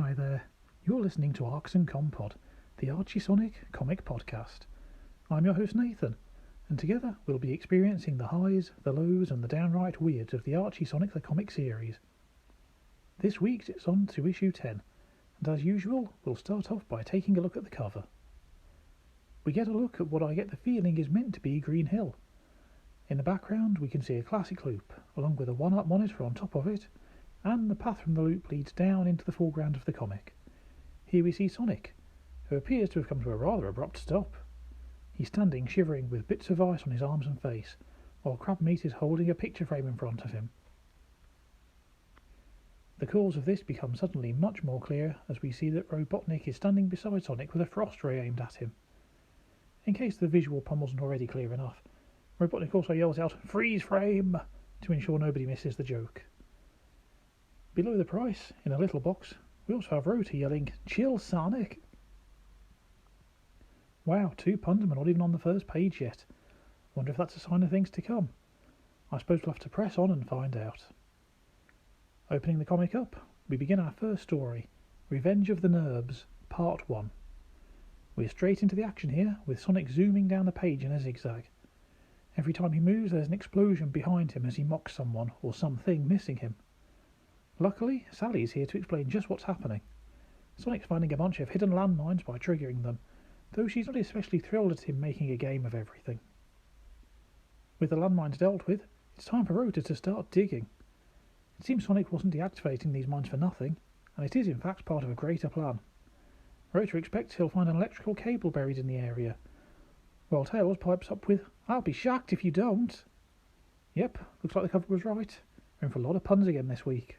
Hi there, you're listening to Arcsoncompod, the Archie comic podcast. I'm your host Nathan, and together we'll be experiencing the highs, the lows and the downright weirds of the Archie Sonic the Comic series. This week it's on to issue 10, and as usual we'll start off by taking a look at the cover. We get a look at what I get the feeling is meant to be Green Hill. In the background we can see a classic loop, along with a one-up monitor on top of it, and the path from the loop leads down into the foreground of the comic. Here we see Sonic, who appears to have come to a rather abrupt stop. He's standing shivering with bits of ice on his arms and face, while Crabmeat is holding a picture frame in front of him. The cause of this becomes suddenly much more clear as we see that Robotnik is standing beside Sonic with a frost ray aimed at him. In case the visual pun wasn't already clear enough, Robotnik also yells out, "Freeze frame!" to ensure nobody misses the joke. Below the price, in a little box, we also have Rota yelling, "Chill, Sonic!" Wow, 2 puns and we're not even on the first page yet. Wonder if that's a sign of things to come. I suppose we'll have to press on and find out. Opening the comic up, we begin our first story, Revenge of the Nerbs, Part 1. We're straight into the action here, with Sonic zooming down the page in a zigzag. Every time he moves, there's an explosion behind him as he mocks someone or something missing him. Luckily, Sally's here to explain just what's happening. Sonic's finding a bunch of hidden landmines by triggering them, though she's not especially thrilled at him making a game of everything. With the landmines dealt with, it's time for Rota to start digging. It seems Sonic wasn't deactivating these mines for nothing, and it is in fact part of a greater plan. Rota expects he'll find an electrical cable buried in the area, while Tails pipes up with, "I'll be shocked if you don't." Yep, looks like the cover was right. We're in for a lot of puns again this week.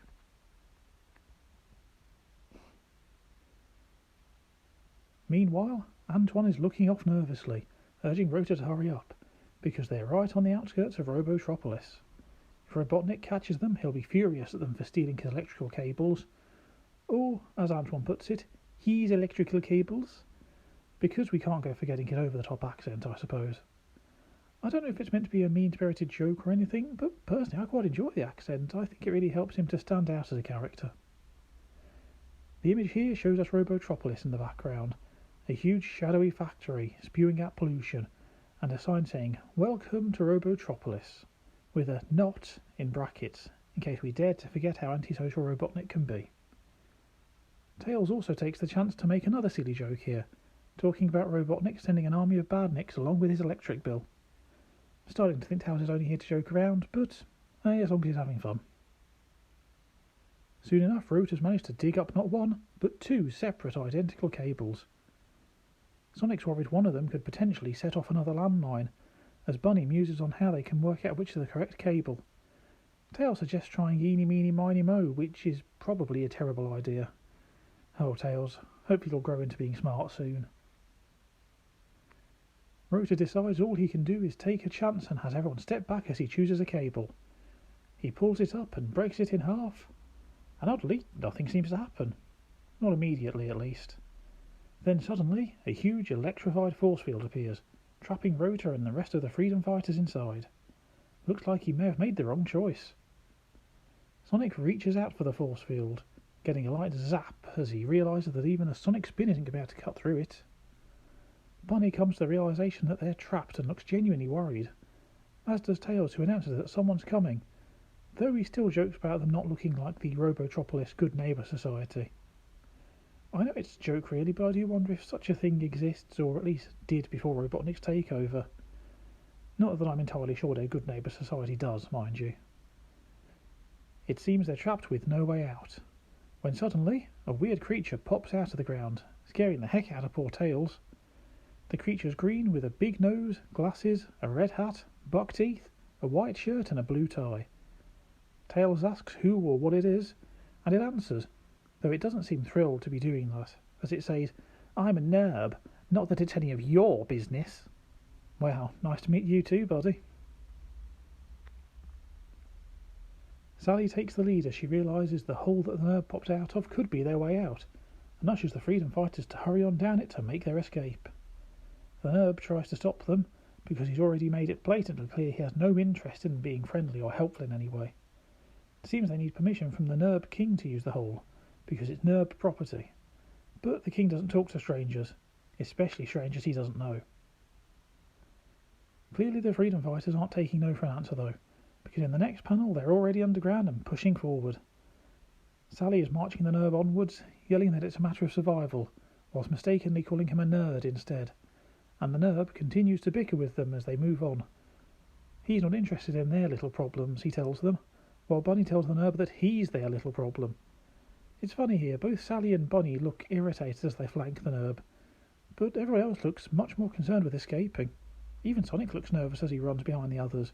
Meanwhile, Atoine is looking off nervously, urging Rota to hurry up, because they're right on the outskirts of Robotropolis. If Robotnik catches them, he'll be furious at them for stealing his electrical cables, or, as Atoine puts it, his electrical cables, because we can't go for getting his over-the-top accent, I suppose. I don't know if it's meant to be a mean-spirited joke or anything, but personally I quite enjoy the accent. I think it really helps him to stand out as a character. The image here shows us Robotropolis in the background, a huge shadowy factory spewing out pollution, and a sign saying, "Welcome to Robotropolis," with a "not" in brackets, in case we dared to forget how antisocial Robotnik can be. Tails also takes the chance to make another silly joke here, talking about Robotnik sending an army of badniks along with his electric bill. Starting to think Tails is only here to joke around, but as long as he's having fun. Soon enough, Rota's managed to dig up not one, but 2 separate identical cables. Sonic's worried one of them could potentially set off another landmine, as Bunny muses on how they can work out which is the correct cable. Tails suggests trying eeny meeny miny mo, which is probably a terrible idea. Oh Tails, hope you'll grow into being smart soon. Rota decides all he can do is take a chance and has everyone step back as he chooses a cable. He pulls it up and breaks it in half, and oddly, nothing seems to happen. Not immediately, at least. Then suddenly, a huge electrified force field appears, trapping Rota and the rest of the freedom fighters inside. Looks like he may have made the wrong choice. Sonic reaches out for the force field, getting a light zap as he realises that even a sonic spin isn't about to cut through it. Bunny comes to the realisation that they're trapped and looks genuinely worried, as does Tails, who announces that someone's coming, though he still jokes about them not looking like the Robotropolis Good Neighbour Society. I know it's a joke really, but I do wonder if such a thing exists, or at least did before Robotnik's takeover. Not that I'm entirely sure their Good Neighbour Society does, mind you. It seems they're trapped with no way out, when suddenly a weird creature pops out of the ground, scaring the heck out of poor Tails. The creature's green with a big nose, glasses, a red hat, buck teeth, a white shirt and a blue tie. Tails asks who or what it is, and it answers, though it doesn't seem thrilled to be doing that, as it says, "I'm a nerb, not that it's any of your business." Wow, nice to meet you too, buddy. Sally takes the lead as she realises the hole that the nerb popped out of could be their way out, and ushers the freedom fighters to hurry on down it to make their escape. The nerb tries to stop them, because he's already made it blatantly clear he has no interest in being friendly or helpful in any way. It seems they need permission from the Nerb King to use the hole, because it's nerb property. But the king doesn't talk to strangers, especially strangers he doesn't know. Clearly the freedom fighters aren't taking no for an answer though, because in the next panel they're already underground and pushing forward. Sally is marching the nerb onwards, yelling that it's a matter of survival, whilst mistakenly calling him a nerd instead, and the nerb continues to bicker with them as they move on. He's not interested in their little problems, he tells them, while Bunny tells the nerb that he's their little problem. It's funny here, both Sally and Bunny look irritated as they flank the nerb, but everyone else looks much more concerned with escaping. Even Sonic looks nervous as he runs behind the others,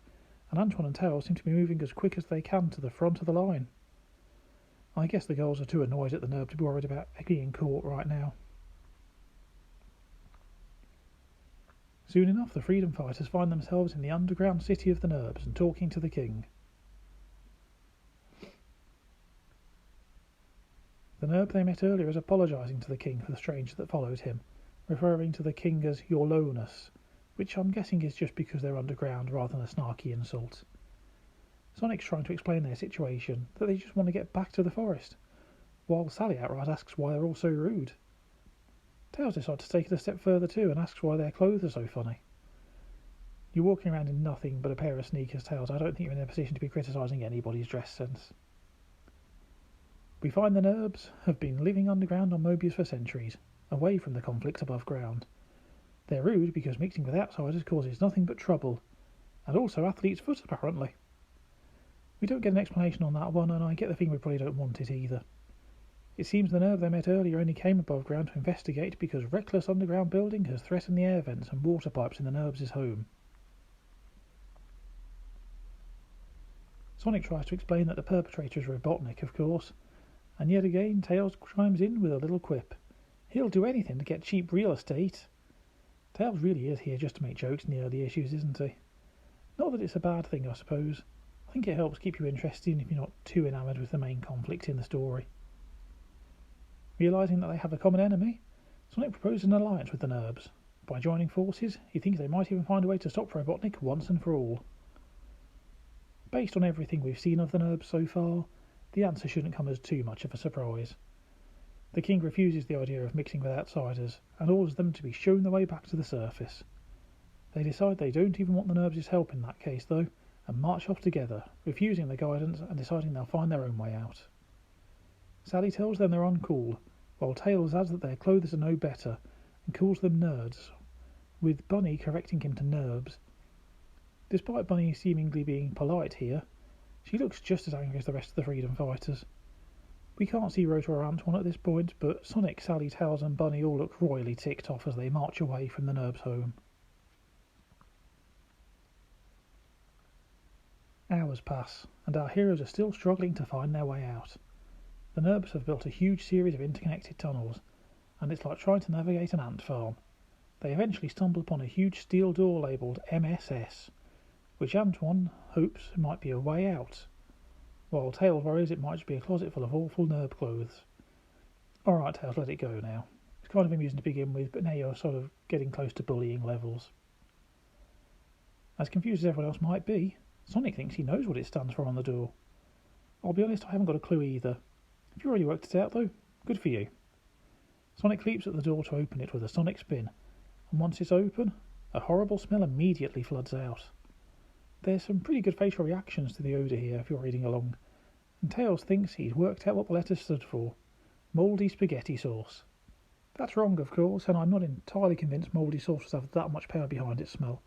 and Atoine and Tails seem to be moving as quick as they can to the front of the line. I guess the girls are too annoyed at the nerb to be worried about being caught right now. Soon enough, the freedom fighters find themselves in the underground city of the nerbs and talking to the king. The nerb they met earlier is apologising to the king for the stranger that followed him, referring to the king as your lowness, which I'm guessing is just because they're underground rather than a snarky insult. Sonic's trying to explain their situation, that they just want to get back to the forest, while Sally outright asks why they're all so rude. Tails decides to take it a step further too and asks why their clothes are so funny. You're walking around in nothing but a pair of sneakers, Tails. I don't think you're in a position to be criticising anybody's dress sense. We find the nerbs have been living underground on Mobius for centuries, away from the conflict above ground. They're rude because mixing with outsiders causes nothing but trouble, and also athlete's foot apparently. We don't get an explanation on that one, and I get the feeling we probably don't want it either. It seems the nerb they met earlier only came above ground to investigate because reckless underground building has threatened the air vents and water pipes in the nerbs' home. Sonic tries to explain that the perpetrator is Robotnik, of course, and yet again Tails chimes in with a little quip. He'll do anything to get cheap real estate. Tails really is here just to make jokes in the early issues, isn't he? Not that it's a bad thing, I suppose. I think it helps keep you interested if you're not too enamoured with the main conflict in the story. Realising that they have a common enemy, Sonic proposes an alliance with the nerbs. By joining forces, he thinks they might even find a way to stop Robotnik once and for all. Based on everything we've seen of the nerbs so far, the answer shouldn't come as too much of a surprise. The king refuses the idea of mixing with outsiders and orders them to be shown the way back to the surface. They decide they don't even want the nerbs' help in that case though, and march off together, refusing the guidance and deciding they'll find their own way out. Sally tells them they're uncool, while Tails adds that their clothes are no better and calls them nerds, with Bunny correcting him to nerbs. Despite Bunny seemingly being polite here, she looks just as angry as the rest of the freedom fighters. We can't see Rota or Atoine at this point, but Sonic, Sally, Tails and Bunny all look royally ticked off as they march away from the nerbs' home. Hours pass, and our heroes are still struggling to find their way out. The nerbs have built a huge series of interconnected tunnels, and it's like trying to navigate an ant farm. They eventually stumble upon a huge steel door labelled MSS, which Atoine hopes might be a way out, while Tails worries it might just be a closet full of awful nerb clothes. Alright Tails, let it go now. It's kind of amusing to begin with, but now you're sort of getting close to bullying levels. As confused as everyone else might be, Sonic thinks he knows what it stands for on the door. I'll be honest, I haven't got a clue either. Have you already worked it out though? Good for you. Sonic leaps at the door to open it with a sonic spin, and once it's open, a horrible smell immediately floods out. There's some pretty good facial reactions to the odour here if you're reading along, and Tails thinks he's worked out what the letter stood for: mouldy spaghetti sauce. That's wrong, of course, and I'm not entirely convinced mouldy sauces have that much power behind its smell.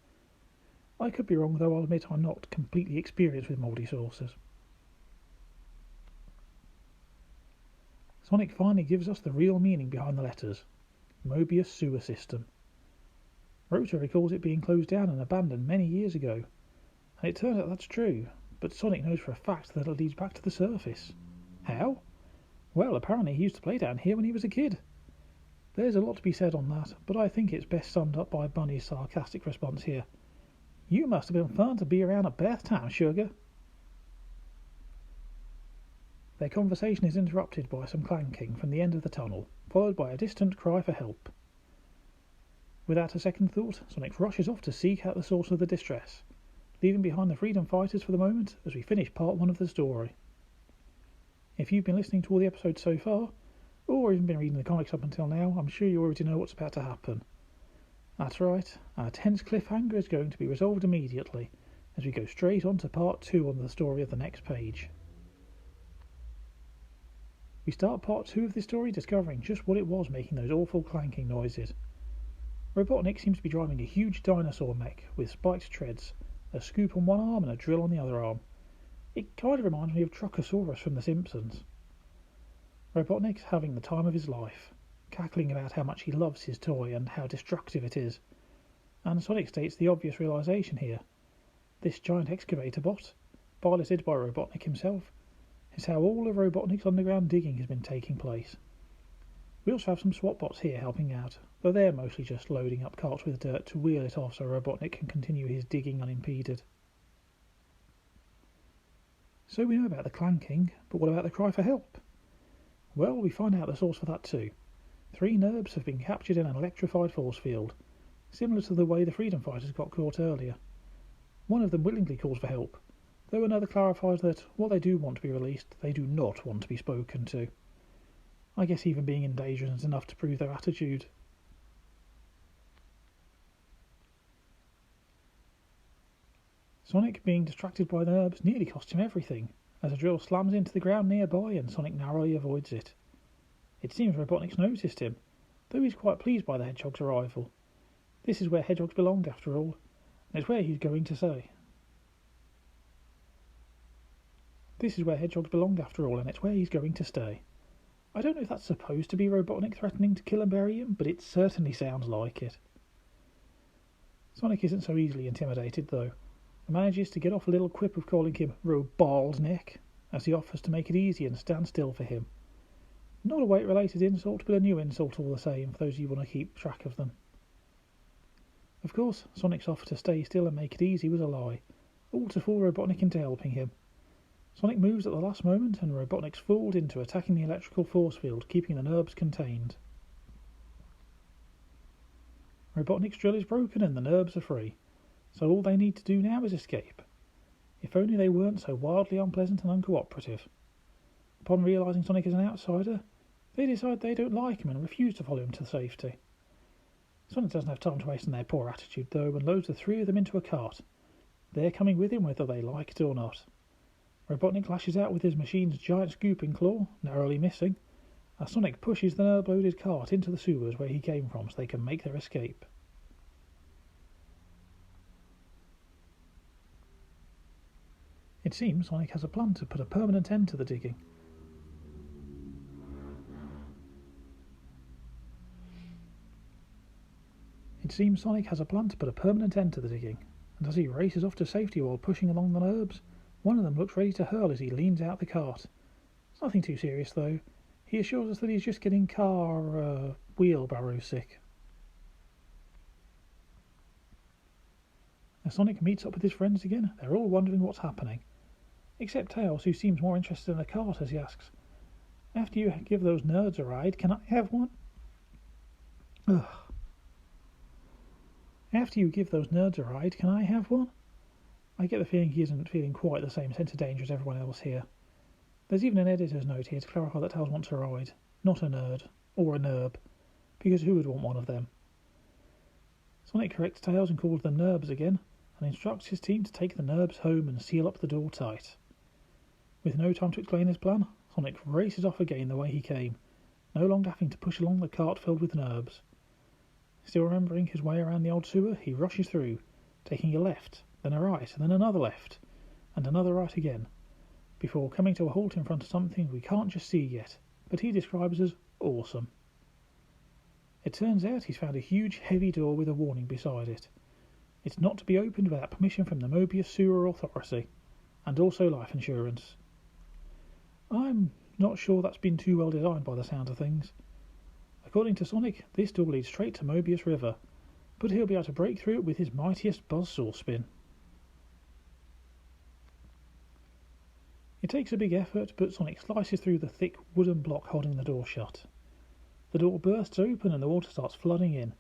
I could be wrong, though I'll admit I'm not completely experienced with mouldy sauces. Sonic finally gives us the real meaning behind the letters: Mobius sewer system. Rota recalls it being closed down and abandoned many years ago, and it turns out that's true, but Sonic knows for a fact that it leads back to the surface. How? Well, apparently he used to play down here when he was a kid. There's a lot to be said on that, but I think it's best summed up by Bunny's sarcastic response here. You must have been fun to be around at bath time, sugar. Their conversation is interrupted by some clanking from the end of the tunnel, followed by a distant cry for help. Without a second thought, Sonic rushes off to seek out the source of the distress, leaving behind the freedom fighters for the moment as we finish part 1 of the story. If you've been listening to all the episodes so far, or even been reading the comics up until now, I'm sure you already know what's about to happen. That's right, our tense cliffhanger is going to be resolved immediately, as we go straight on to part 2 on the story of the next page. We start part 2 of this story discovering just what it was making those awful clanking noises. Robotnik seems to be driving a huge dinosaur mech with spiked treads, a scoop on one arm and a drill on the other arm. It kind of reminds me of Truckosaurus from The Simpsons. Robotnik's having the time of his life, cackling about how much he loves his toy and how destructive it is. And Sonic states the obvious realization here. This giant excavator bot, piloted by Robotnik himself, is how all of Robotnik's underground digging has been taking place. We also have some SWAT bots here helping out, though they're mostly just loading up carts with dirt to wheel it off so Robotnik can continue his digging unimpeded. So we know about the clanking, but what about the cry for help? Well, we find out the source for that too. 3 nerbs have been captured in an electrified force field, similar to the way the freedom fighters got caught earlier. One of them willingly calls for help, though another clarifies that while they do want to be released, they do not want to be spoken to. I guess even being in danger isn't enough to prove their attitude. Sonic, being distracted by the nerbs, nearly costs him everything, as a drill slams into the ground nearby and Sonic narrowly avoids it. It seems Robotnik's noticed him, though he's quite pleased by the hedgehog's arrival. This is where hedgehogs belong after all, and it's where he's going to stay. I don't know if that's supposed to be Robotnik threatening to kill and bury him, but it certainly sounds like it. Sonic isn't so easily intimidated though, and manages to get off a little quip of calling him Robaldneck, as he offers to make it easy and stand still for him. Not a weight-related insult, but a new insult all the same, for those of you who want to keep track of them. Of course, Sonic's offer to stay still and make it easy was a lie, all to fool Robotnik into helping him. Sonic moves at the last moment, and Robotnik's fooled into attacking the electrical force field, keeping the nerbs contained. Robotnik's drill is broken and the nerbs are free, so all they need to do now is escape. If only they weren't so wildly unpleasant and uncooperative. Upon realising Sonic is an outsider, they decide they don't like him and refuse to follow him to safety. Sonic doesn't have time to waste on their poor attitude though, and loads the 3 of them into a cart. They're coming with him whether they like it or not. Robotnik lashes out with his machine's giant scooping claw, narrowly missing, as Sonic pushes the nerb-loaded cart into the sewers where he came from so they can make their escape. It seems Sonic has a plan to put a permanent end to the digging. And as he races off to safety while pushing along the nerbs, one of them looks ready to hurl as he leans out the cart. It's nothing too serious though. He assures us that he's just getting wheelbarrow sick. As Sonic meets up with his friends again, they're all wondering what's happening. Except Tails, who seems more interested in the cart as he asks, "After you give those nerds a ride, can I have one?" Ugh. "After you give those nerds a ride, can I have one?" I get the feeling he isn't feeling quite the same sense of danger as everyone else here. There's even an editor's note here to clarify that Tails wants a ride, not a nerd, or a nerb, because who would want one of them? Sonic corrects Tails and calls them nerbs again, and instructs his team to take the nerbs home and seal up the door tight. With no time to explain his plan, Sonic races off again the way he came, no longer having to push along the cart filled with nerbs. Still remembering his way around the old sewer, he rushes through, taking a left, then a right, and then another left, and another right again, before coming to a halt in front of something we can't just see yet, but he describes as awesome. It turns out he's found a huge heavy door with a warning beside it. It's not to be opened without permission from the Mobius Sewer Authority, and also life insurance. I'm not sure that's been too well designed by the sound of things. According to Sonic, this door leads straight to Mobius River, but he'll be able to break through it with his mightiest buzzsaw spin. It takes a big effort, but Sonic slices through the thick wooden block holding the door shut. The door bursts open and the water starts flooding in,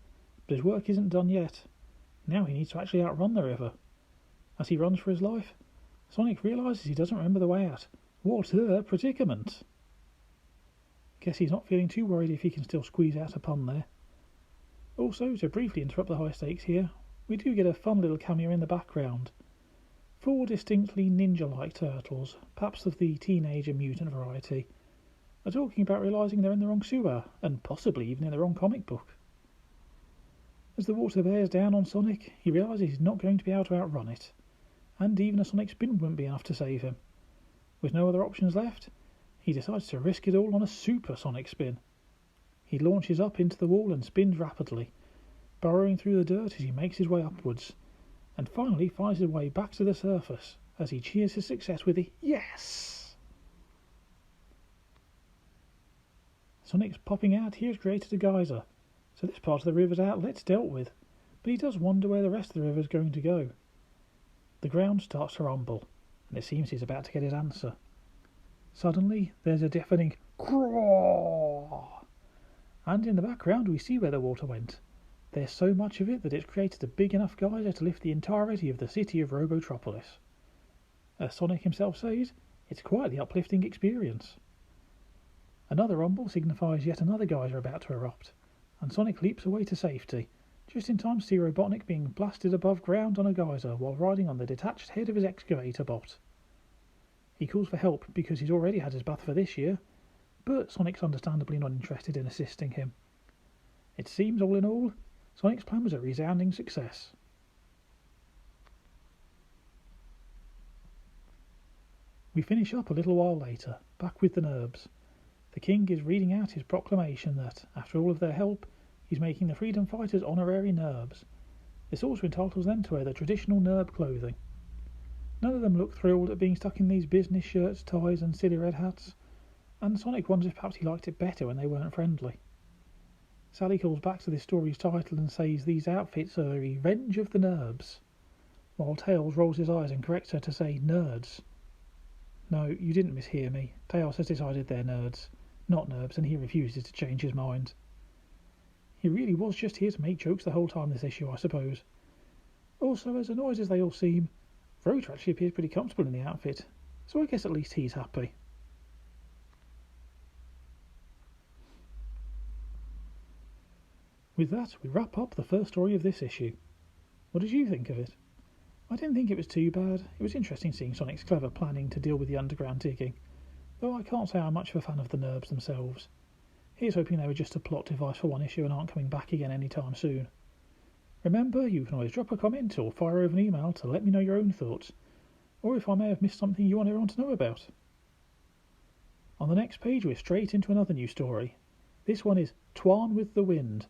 but his work isn't done yet. Now he needs to actually outrun the river. As he runs for his life, Sonic realises he doesn't remember the way out. What a predicament! Guess he's not feeling too worried if he can still squeeze out a pun there. Also, to briefly interrupt the high stakes here, we do get a fun little cameo in the background. 4 distinctly ninja-like turtles, perhaps of the teenager mutant variety, are talking about realising they're in the wrong sewer, and possibly even in the wrong comic book. As the water bears down on Sonic, he realises he's not going to be able to outrun it, and even a Sonic spin wouldn't be enough to save him. With no other options left, he decides to risk it all on a super Sonic spin. He launches up into the wall and spins rapidly, burrowing through the dirt as he makes his way upwards, and finally finds his way back to the surface as he cheers his success with a "Yes!" Sonic's popping out here has created a geyser, so this part of the river's outlet's dealt with, but he does wonder where the rest of the river's going to go. The ground starts to rumble, and it seems he's about to get his answer. Suddenly, there's a deafening craw, and in the background we see where the water went. There's so much of it that it's created a big enough geyser to lift the entirety of the city of Robotropolis. As Sonic himself says, it's quite the uplifting experience. Another rumble signifies yet another geyser about to erupt, and Sonic leaps away to safety, just in time to see Robotnik being blasted above ground on a geyser while riding on the detached head of his excavator bot. He calls for help because he's already had his bath for this year, but Sonic's understandably not interested in assisting him. It seems, all in all, Sonic's plan was a resounding success. We finish up a little while later, back with the nerbs. The king is reading out his proclamation that, after all of their help, he's making the freedom fighters honorary nerbs. This also entitles them to wear the traditional nerb clothing. None of them look thrilled at being stuck in these business shirts, ties and silly red hats, and Sonic wonders if perhaps he liked it better when they weren't friendly. Sally calls back to this story's title and says these outfits are the revenge of the nerbs, while Tails rolls his eyes and corrects her to say nerds. No, you didn't mishear me. Tails has decided they're nerds, not nerbs, and he refuses to change his mind. He really was just here to make jokes the whole time this issue, I suppose. Also, as annoyed as they all seem, Rotor actually appears pretty comfortable in the outfit, so I guess at least he's happy. With that, we wrap up the first story of this issue. What did you think of it? I didn't think it was too bad. It was interesting seeing Sonic's clever planning to deal with the underground digging, though I can't say I'm much of a fan of the nerbs themselves. Here's hoping they were just a plot device for one issue and aren't coming back again anytime soon. Remember, you can always drop a comment or fire over an email to let me know your own thoughts, or if I may have missed something you want everyone to know about. On the next page, we're straight into another new story. This one is Atoine with the Wind,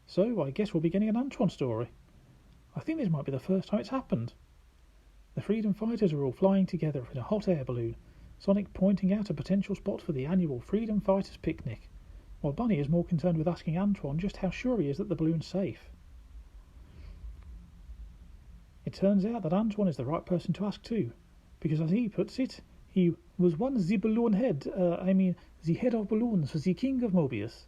so I guess we'll be getting an Atoine story. I think this might be the first time it's happened. The freedom fighters are all flying together in a hot air balloon, Sonic pointing out a potential spot for the annual Freedom Fighters picnic, while Bunny is more concerned with asking Atoine just how sure he is that the balloon's safe. It turns out that Atoine is the right person to ask too, because as he puts it, he was once the balloon head, the head of balloons for the king of Mobius.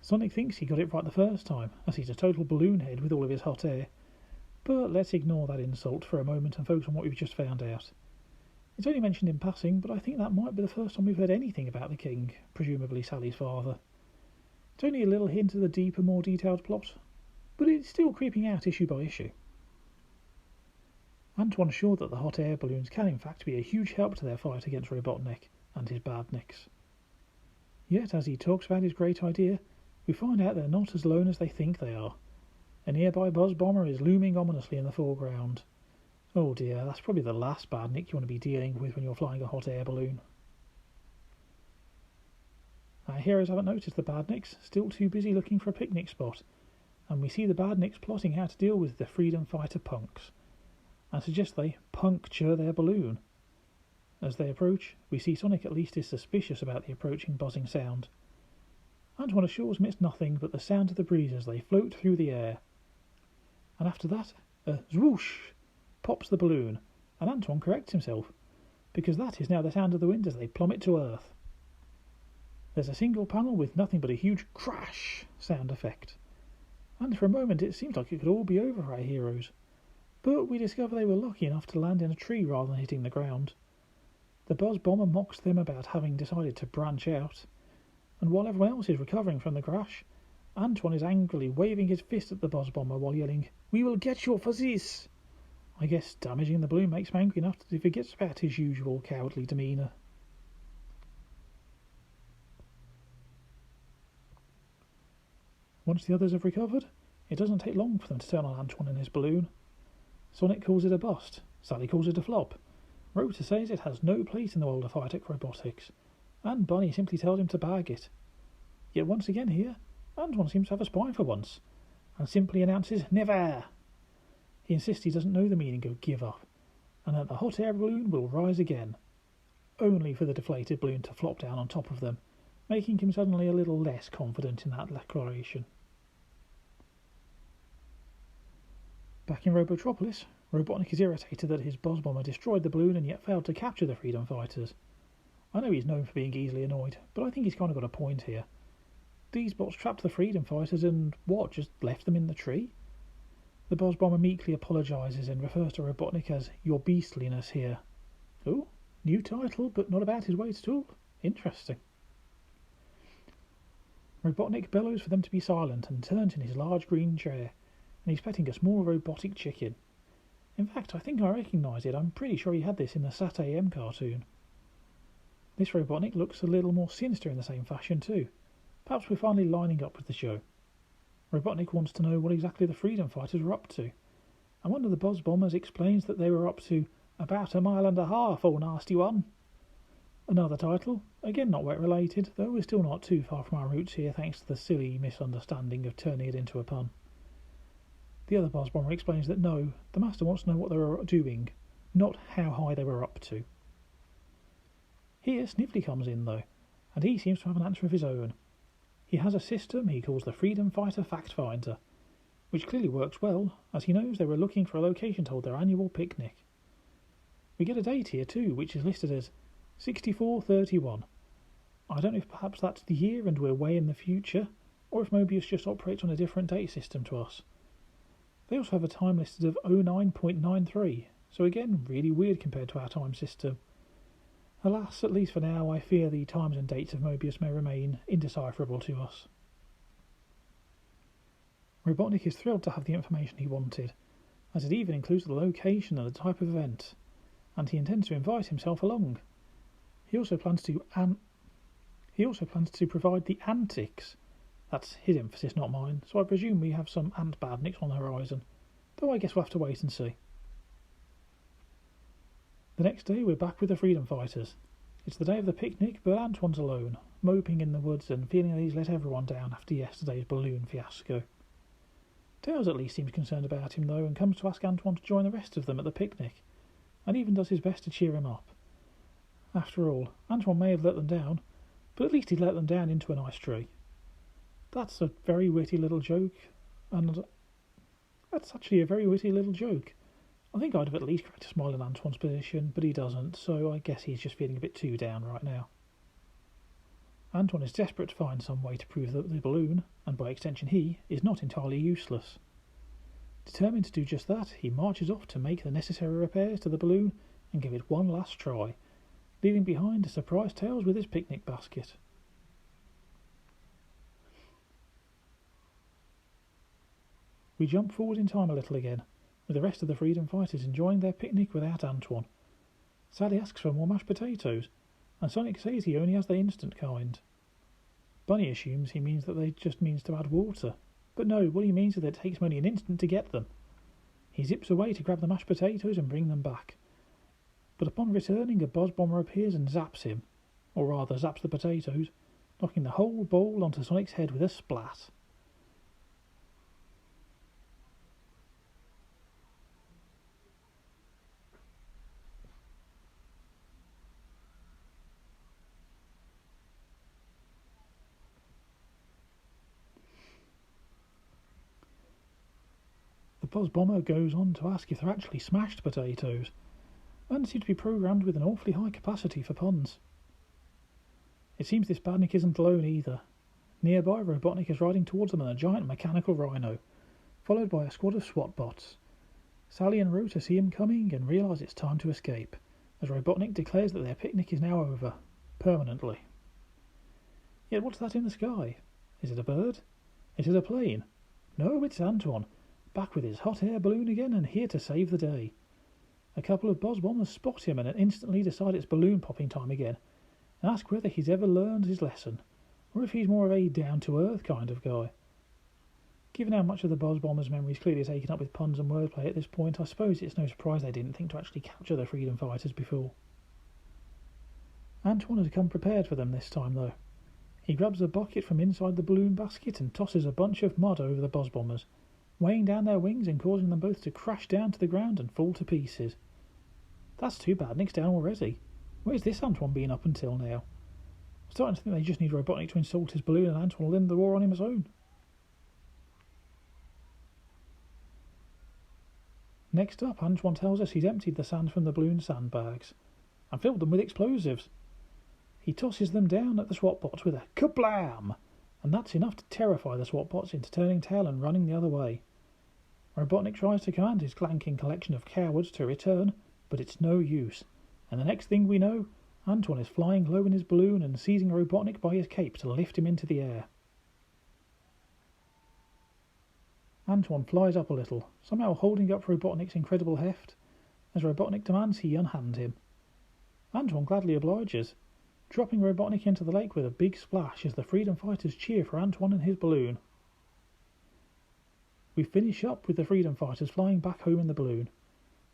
Sonic thinks he got it right the first time, as he's a total balloon head with all of his hot air, but let's ignore that insult for a moment and focus on what we've just found out. It's only mentioned in passing, but I think that might be the first time we've heard anything about the king, presumably Sally's father. It's only a little hint of the deeper, more detailed plot, but it's still creeping out issue by issue. Atoine's sure that the hot air balloons can in fact be a huge help to their fight against Robotnik and his badniks. Yet, as he talks about his great idea, we find out they're not as lone as they think they are. A nearby buzz bomber is looming ominously in the foreground. Oh dear, that's probably the last badnik you want to be dealing with when you're flying a hot air balloon. Our heroes haven't noticed the badniks, still too busy looking for a picnic spot, and we see the badniks plotting how to deal with the freedom fighter punks, and suggest they puncture their balloon. As they approach, we see Sonic at least is suspicious about the approaching buzzing sound. Atoine assures him it's nothing but the sound of the breeze as they float through the air. And after that, a zwoosh pops the balloon, and Atoine corrects himself, because that is now the sound of the wind as they plummet to Earth. There's a single panel with nothing but a huge crash sound effect, and for a moment it seems like it could all be over for our heroes, but we discover they were lucky enough to land in a tree rather than hitting the ground. The buzz bomber mocks them about having decided to branch out, and while everyone else is recovering from the crash, Atoine is angrily waving his fist at the buzz bomber while yelling, "We will get you for this!" I guess damaging the balloon makes him angry enough that he forgets about his usual cowardly demeanour. Once the others have recovered, it doesn't take long for them to turn on Atoine and his balloon. Sonic calls it a bust, Sally calls it a flop, Rota says it has no place in the world of high-tech robotics, and Bunny simply tells him to bag it. Yet once again here, Atoine seems to have a spine for once, and simply announces, "Never!" He insists he doesn't know the meaning of give up, and that the hot air balloon will rise again, only for the deflated balloon to flop down on top of them, making him suddenly a little less confident in that declaration. Back in Robotropolis, Robotnik is irritated that his buzz bomber destroyed the balloon and yet failed to capture the freedom fighters. I know he's known for being easily annoyed, but I think he's kind of got a point here. These bots trapped the freedom fighters and, just left them in the tree? The buzz bomber meekly apologises and refers to Robotnik as "your beastliness" here. Oh, new title, but not about his weight at all. Interesting. Robotnik bellows for them to be silent and turns in his large green chair, and he's petting a small robotic chicken. In fact, I think I recognise it. I'm pretty sure he had this in the Sat AM cartoon. This Robotnik looks a little more sinister in the same fashion too. Perhaps we're finally lining up with the show. Robotnik wants to know what exactly the freedom fighters were up to, and one of the buzz bombers explains that they were up to about 1.5 miles, oh nasty one. Another title, again not weight related, though we're still not too far from our roots here thanks to the silly misunderstanding of turning it into a pun. The other buzz bomber explains that no, the master wants to know what they were doing, not how high they were up to. Here Snively comes in though, and he seems to have an answer of his own. He has a system he calls the Freedom Fighter Fact Finder, which clearly works well, as he knows they were looking for a location to hold their annual picnic. We get a date here too, which is listed as 6431. I don't know if perhaps that's the year and we're way in the future, or if Mobius just operates on a different date system to us. They also have a time listed of 09.93, so again really weird compared to our time system. Alas, at least for now, I fear the times and dates of Mobius may remain indecipherable to us. Robotnik is thrilled to have the information he wanted, as it even includes the location and the type of event, and he intends to invite himself along. He also plans to provide the antics. That's his emphasis, not mine, so I presume we have some ant badniks on the horizon, though I guess we'll have to wait and see. The next day we're back with the freedom fighters. It's the day of the picnic, but Atoine's alone, moping in the woods and feeling that he's let everyone down after yesterday's balloon fiasco. Tails at least seems concerned about him though, and comes to ask Atoine to join the rest of them at the picnic, and even does his best to cheer him up. After all, Atoine may have let them down, but at least he'd let them down into a nice tree. That's a very witty little joke, and that's actually a very witty little joke. I think I'd have at least cracked a smile in Atoine's position, but he doesn't, so I guess he's just feeling a bit too down right now. Atoine is desperate to find some way to prove that the balloon, and by extension he, is not entirely useless. Determined to do just that, he marches off to make the necessary repairs to the balloon and give it one last try, leaving behind to surprise Tails with his picnic basket. We jump forward in time a little again, with the rest of the freedom fighters enjoying their picnic without Atoine. Sally asks for more mashed potatoes, and Sonic says he only has the instant kind. Bunny assumes he means that they just means to add water, but no, what he means is that it takes him only an instant to get them. He zips away to grab the mashed potatoes and bring them back, but upon returning a buzz bomber appears and zaps him, or rather zaps the potatoes, knocking the whole bowl onto Sonic's head with a splat. The buzz bomber goes on to ask if they're actually smashed potatoes, and seem to be programmed with an awfully high capacity for puns. It seems this badnik isn't alone either. Nearby, Robotnik is riding towards them on a giant mechanical rhino, followed by a squad of SWAT bots. Sally and Rota see him coming and realise it's time to escape, as Robotnik declares that their picnic is now over, permanently. Yet what's that in the sky? Is it a bird? Is it a plane? No, it's Atoine, back with his hot air balloon again and here to save the day. A couple of Boz bombers spot him and instantly decide it's balloon popping time again, and ask whether he's ever learned his lesson, or if he's more of a down-to-earth kind of guy. Given how much of the Boz bombers' memory is clearly taken up with puns and wordplay at this point, I suppose it's no surprise they didn't think to actually capture the freedom fighters before. Atoine had come prepared for them this time, though. He grabs a bucket from inside the balloon basket and tosses a bunch of mud over the Boz bombers, weighing down their wings and causing them both to crash down to the ground and fall to pieces. That's too bad, Nick's down already. Where's this Atoine been up until now? I'm starting to think they just need Robotnik to insult his balloon and Atoine will end the war on him his own. Next up, Atoine tells us he's emptied the sand from the balloon sandbags and filled them with explosives. He tosses them down at the SWAT bots with a kablam, and that's enough to terrify the SWAT bots into turning tail and running the other way. Robotnik tries to command his clanking collection of cowards to return, but it's no use, and the next thing we know, Atoine is flying low in his balloon and seizing Robotnik by his cape to lift him into the air. Atoine flies up a little, somehow holding up Robotnik's incredible heft. As Robotnik demands, he unhand him. Atoine gladly obliges, dropping Robotnik into the lake with a big splash as the freedom fighters cheer for Atoine and his balloon. We finish up with the freedom fighters flying back home in the balloon.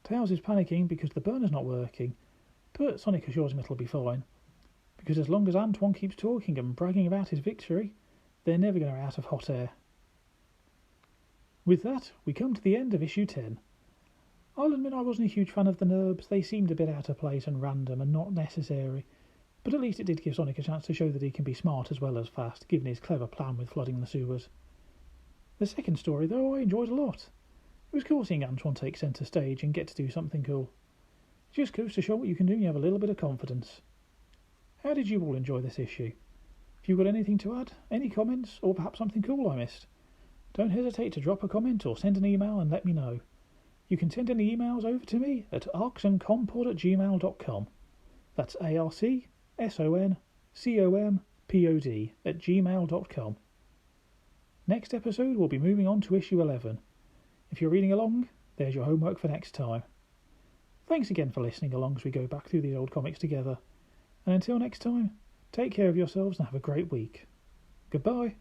Tails is panicking because the burner's not working, but Sonic assures him it'll be fine, because as long as Atoine keeps talking and bragging about his victory, they're never going to run out of hot air. With that, we come to the end of issue 10. I'll admit I wasn't a huge fan of the nerbs. They seemed a bit out of place and random and not necessary, but at least it did give Sonic a chance to show that he can be smart as well as fast, given his clever plan with flooding the sewers. The second story, though, I enjoyed a lot. It was cool seeing Atoine take centre stage and get to do something cool. It just goes to show what you can do when you have a little bit of confidence. How did you all enjoy this issue? If you've got anything to add, any comments, or perhaps something cool I missed, don't hesitate to drop a comment or send an email and let me know. You can send any emails over to me at arcsoncompod@gmail.com. That's arcsoncompod@gmail.com. Next episode we'll be moving on to issue 11. If you're reading along, there's your homework for next time. Thanks again for listening along as we go back through these old comics together. And until next time, take care of yourselves and have a great week. Goodbye.